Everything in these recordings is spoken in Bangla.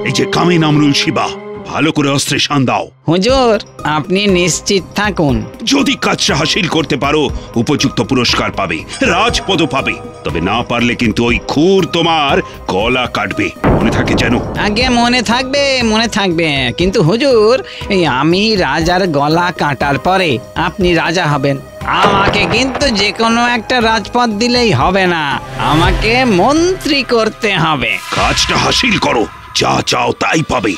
এই যে কামিন আমরুল শিবা, ভালো করে অস্ত্রে শান দাও। হুজুর, আপনি নিশ্চিত থাকুন, যদি কাজটা হাসিল করতে পারো উপযুক্ত পুরস্কার পাবে, রাজপদ পাবে। তবে না পারলে কিন্তু ওই খুর তোমার গলা কাটবে, মনে থাকে যেন। আগে মনে থাকবে। কিন্তু হুজুর, আমি রাজার গলা কাটার পরে আপনি রাজা হবেন। আমাকে কিন্তু যে কোনো একটা রাজপদ দিলেই হবে না, আমাকে মন্ত্রী করতে হবে। কাজটা হাসিল করো, যা চাও তাই পাবে।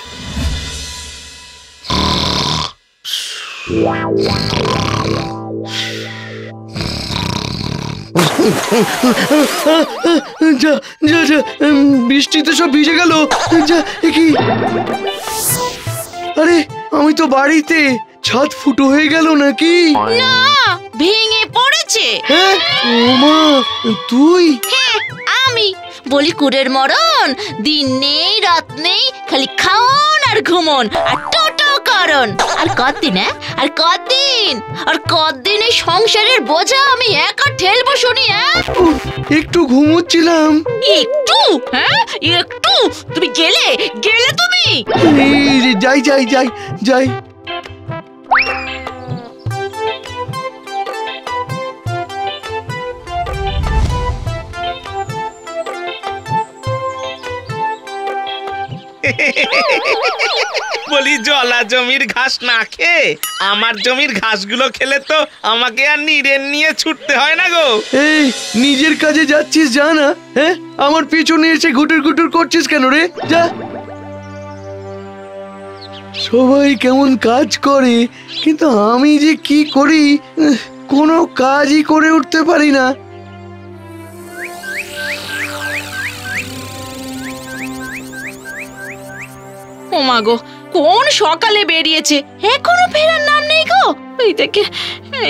বৃষ্টিতে সব ভিজে গেল। আরে আমি তো বাড়িতে, ছাদ ফুটো হয়ে গেল নাকি? না, ভেঙে পড়েছে। হ্যাঁ, ওমা তুই? হ্যাঁ, আমি বলি কুড়ের মরণ, দিন নেই রাত নেই, খালি খাওন আর ঘুমন আর টোটো করন। আর কতদিন আর কতদিন এই সংসারের বোঝা আমি একা ঠেলবো শুনি? একটু ঘুমোচ্ছিলাম। একটু? হ্যাঁ একটু? তুমি গেলে তুমি? যাই। বলি জলা জমির ঘাস না খেয়ে আমার জমির ঘাসগুলো খেলে তো আমাকে আর নিরেন নিয়ে ছুটতে হয় না গো। এই নিজের কাজে যাচ্ছিস, যা না। হ্যাঁ, আমার পিছনে এসে গুটুর করছিস কেন রে? যা। সবাই কেমন কাজ করে, কিন্তু আমি যে কি করি, কোনো কাজই করে উঠতে পারি না। ও মা গো, কোন সকালে বেরিয়েছে, এখনো ফেরার নাম নেই গো।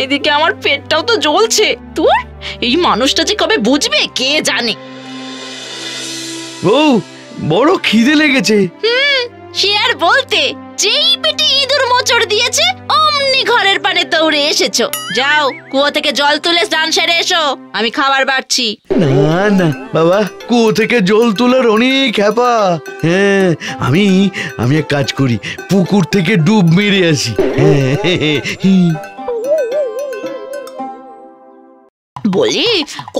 এইদিকে আমার পেটটাও তো জ্বলছে। তোর এই মানুষটা যে কবে বুঝবে কে জানে। ও বড় খিদে লেগেছে। সে আর বলতে, যেই পেটে ইঁদুর মোচড় দিয়েছে অমনি ঘরের পানে দৌড়ে এসেছো। যাও, কুয়ো থেকে জল তুলে স্নান সেরে এসো, আমি খাবার বাড়ছি। না বাবা, কুয়ো থেকে জল তোলার অনেক হ্যাপা। হ্যাঁ, আমি এক কাজ করি, পুকুর থেকে ডুব মেরে আসি। বলি,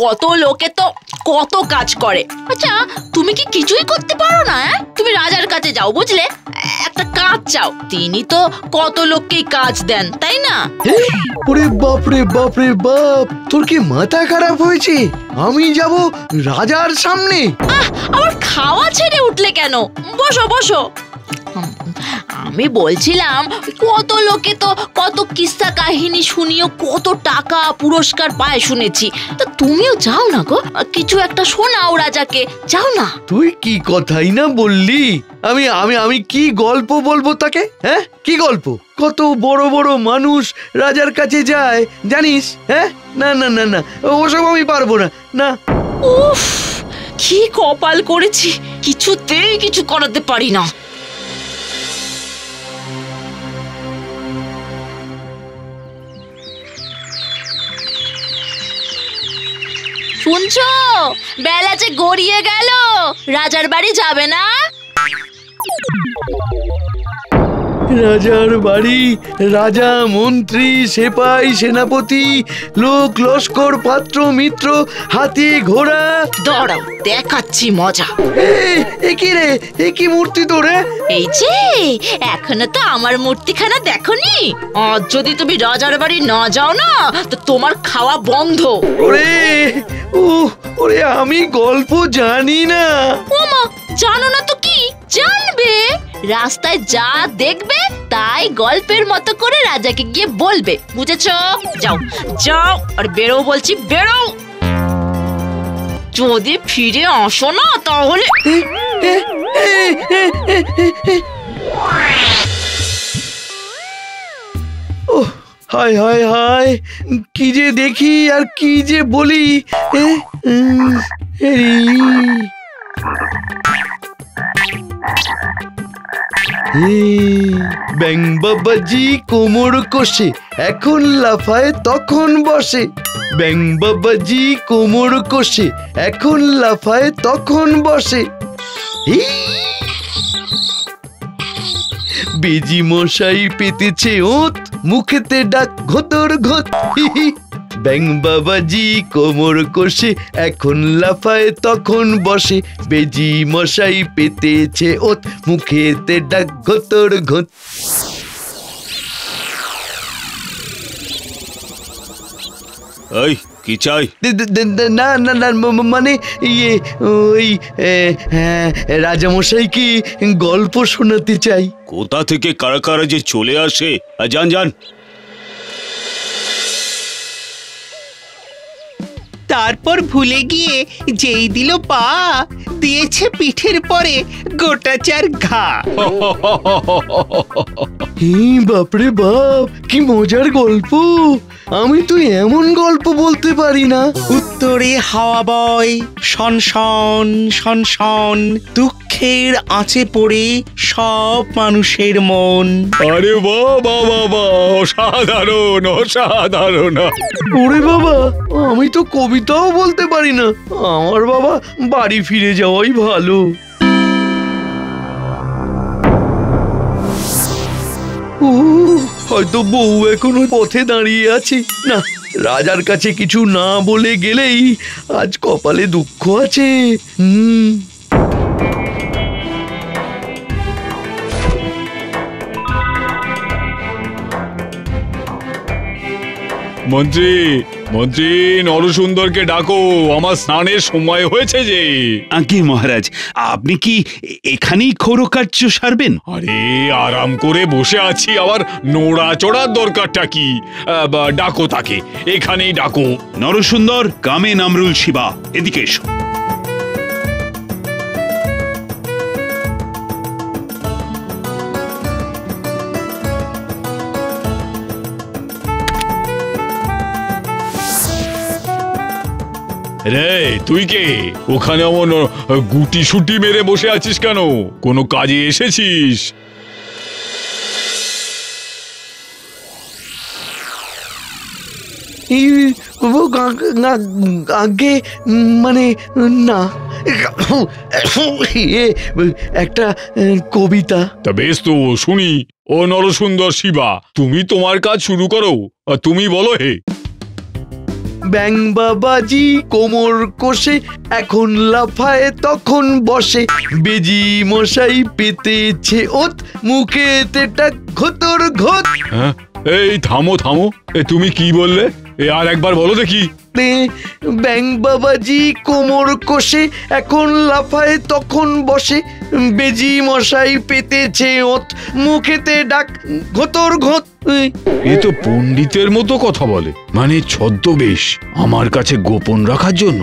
কত লোকে তো কত কাজ করে। আচ্ছা, তুমি কি কিছুই করতে পারো না? তুমি রাজার কাছে যাও, বুঝলে, একটা কাজ চাও, তিনি তো কত লোককেই কাজ দেন, তাই না? ওরে বাপ রে বাপ, তোর কি মাথা খারাপ হয়েছে? আমি যাব রাজার সামনে? আবার খাওয়া ছেড়ে উঠলে কেন? বসো। আমি বলছিলাম, কত লোকে তো কত কিস্সা কাহিনী শুনিও কত টাকা পুরস্কার পায় শুনেছি। তা তুমিও যাও না গো, কিছু একটা শোনাও রাজাকে, যাও না। তুই কি কথাই না বললি। আমি কি গল্প বলবো তাকে? হ্যাঁ, কি গল্প? কত বড় বড় মানুষ রাজার কাছে যায় জানিস? হ্যাঁ, না, ওসব আমি পারবো না। উফ, কি কপাল করেছি, কিছুতেই কিছু করাতে পারি না। শুনছো, বেলা যে গড়িয়ে গেল, রাজার বাড়ি যাবে না? রাজার বাড়ি, রাজা মন্ত্রী সেপাই সেনাপতি লোক লস্কর পাত্র মিত্র হাতি ঘোড়া। দাঁড়াও, দেখাচ্ছি মজা। কি রে, কি মূর্তি তোরে? এই যে, এখনো তো আমার মূর্তিখানা দেখোনি। আজ যদি তুমি রাজার বাড়ি না যাও না, তো তোমার খাওয়া বন্ধ। ওরে আমি গল্প জানি না। ওমা, জানো না তো কি জানবে? রাস্তায় যা দেখবে তাই গল্পের মতো করে রাজাকে গিয়ে বলবে, বুঝেছো? যাও আর বেরো বলছি, বেরো। যদি ফিরে আসো না তাহলে। হায়, কি যে দেখি আর কি যে বলি। ব্যাং বাবাজি কোমর কষে, এখন লাফায় তখন বসে। ব্যাং বাবাজি কোমর কষে, এখন লাফায় তখন বসে। বেজি মশাই পেতেছে ওত, মুখেতে ডাক ঘতর ঘত। ব্যাং বাবাজি কোমর কষে এখন লাফায় তখন বসে, বেজি মশাই পেতেছে ওত, মুখেতে ডাক ঘতর ঘত। এই কি চাই? না না না, মানে ইয়ে ওই রাজামশাই কি গল্প শোনাতে চাই। কোথা থেকে কারা কারা যে চলে আসে, যান যান। তারপর ভুলে গিয়ে যেই দিল পা, দিয়েছে পিঠের পরে গোটা চার ঘা। বাপরে বাপ, কি মজার গল্প! আমি তো এমন গল্প বলতে পারি না। উত্তরে হাওয়া বয় শন শন শন শন, দুঃখের আঁচে পড়ে সব মানুষের মন। আরে বাহ বাহ বাহ বাহ, অসাধারণ অসাধারণ। ওরে বাবা, আমি তো কবিতাও বলতে পারি না। আমার বাবা বাড়ি ফিরে যাওয়াই ভালো। হয়তো বউ এখনো পথে দাঁড়িয়ে আছে। না, রাজার কাছে কিছু না বলে গেলেই আজ কপালে দুঃখ আছে। মন্ত্রী মন্ত্রী, নরসুন্দরকে ডাকো, আমার স্নানের সময় হয়েছে যে। আজ্ঞে মহারাজ, আপনি কি এখানেই ক্ষৌরকার্য সারবেন? আরে আরাম করে বসে আছি, আবার নোড়া চড়ার দরকারটা কি? ডাকো তাকে, এখানেই ডাকো। নরসুন্দর, কামে নামরুল শিবা, এদিকে এসো। রে তুই কে? ওখানে এমন গুটি সুটি মেরে বসে আছিস কেন? কোনো কাজে এসেছিস? আগে মানে না, একটা কবিতা। তা বেশ তো, শুনি। ও নরসুন্দর শিবা, তুমি তোমার কাজ শুরু করো, আর তুমি বলো হে। ব্যাং বাবাজি কোমর কষে এখন লাফায় তখন বসে, বেজি মশাই পেতেছে ওত, মুখেতে টাক ঘতর ঘত। হ্যাঁ, এই থামো থামো, তুমি কি বললে? আর একবার বলো দেখি। ব্যাং বাবাজি কোমর কষে এখন লাফায় তখন বসে, বেজি মশাই পেতেছে ওত, মুখেতে ডাক ঘতর ঘত। এ তো পণ্ডিতের মতো কথা বলে, মানে ছদ্মবেশ, আমার কাছে গোপন রাখার জন্য।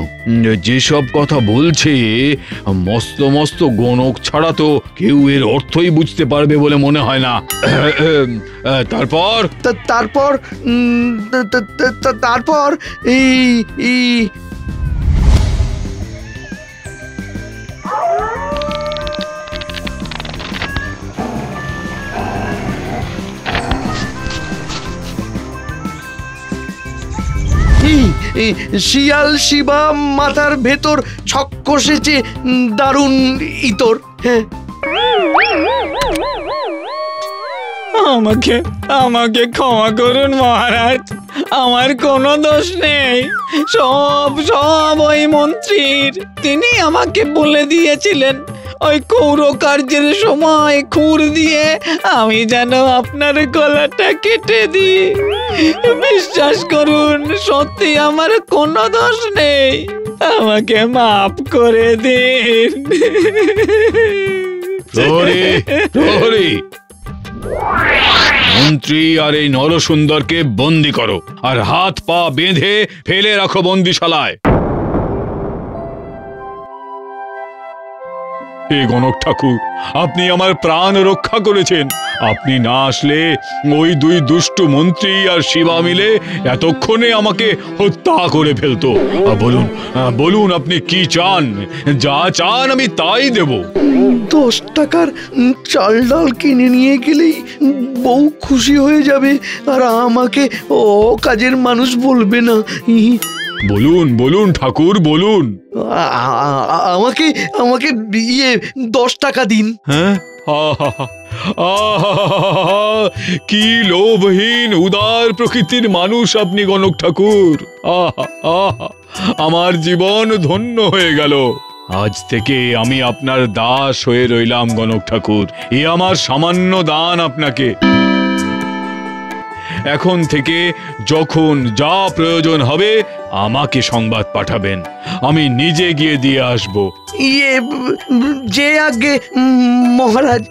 যেসব কথা বলছে, মস্ত মস্ত গণক ছাড়া তো কেউ এর অর্থই বুঝতে পারবে বলে মনে হয় না। তারপর তারপর তারপর এই শিয়াল শিবা মাথার ভেতর ছক কষেছে দারুণ ইতর। হ্যাঁ, আমাকে আমাকে ক্ষমা করুন মহারাজ, আমার কোনো দোষ নেই। সব ওই মন্ত্রীর। তিনি আমাকে বলে দিয়েছিলেন ওই কৌরকার্যের সময় খুর দিয়ে আমি যেন আপনার গলাটা কেটে দিই। বিশ্বাস করুন, সত্যি আমার কোনো দোষ নেই, আমাকে মাফ করে দিন। মন্ত্রী আর এই নরসুন্দরকে বন্দি করো, আর হাত পা বেঁধে ফেলে রাখো বন্দিশালায়। হে গণক ঠাকুর, আপনি আমার প্রাণ রক্ষা করেছেন। আপনি না আসলে ওই দুই দুষ্ট মন্ত্রী আর শিবা মিলে এতক্ষণে আমাকে হত্যা করে ফেলতো। বলুন বলুন, আপনি কি চান? যা চান আমি তাই দেব। 10 টাকার চাল ডাল কিনে নিয়ে গেলেই বউ খুশি হয়ে যাবে, আর আমাকে কাজের মানুষ বলবে না। বলুন বলুন ঠাকুর, বলুন। আমাকে আমাকে 10 টাকা দিন। হ্যাঁ, আহা! কি লোভহীন উদার প্রকৃতির মানুষ আপনি গণক ঠাকুর। আহা! আহা! আমার জীবন ধন্য হয়ে গেল। আজ থেকে আমি আপনার দাস হয়ে রইলাম গণক ঠাকুর। এ আমার সামান্য দান আপনাকে। এখন থেকে যখন যা প্রয়োজন হবে আমাকে সংবাদ পাঠাবেন, আমি নিজে গিয়ে দিয়ে আসব। যে আগে মহারাজ।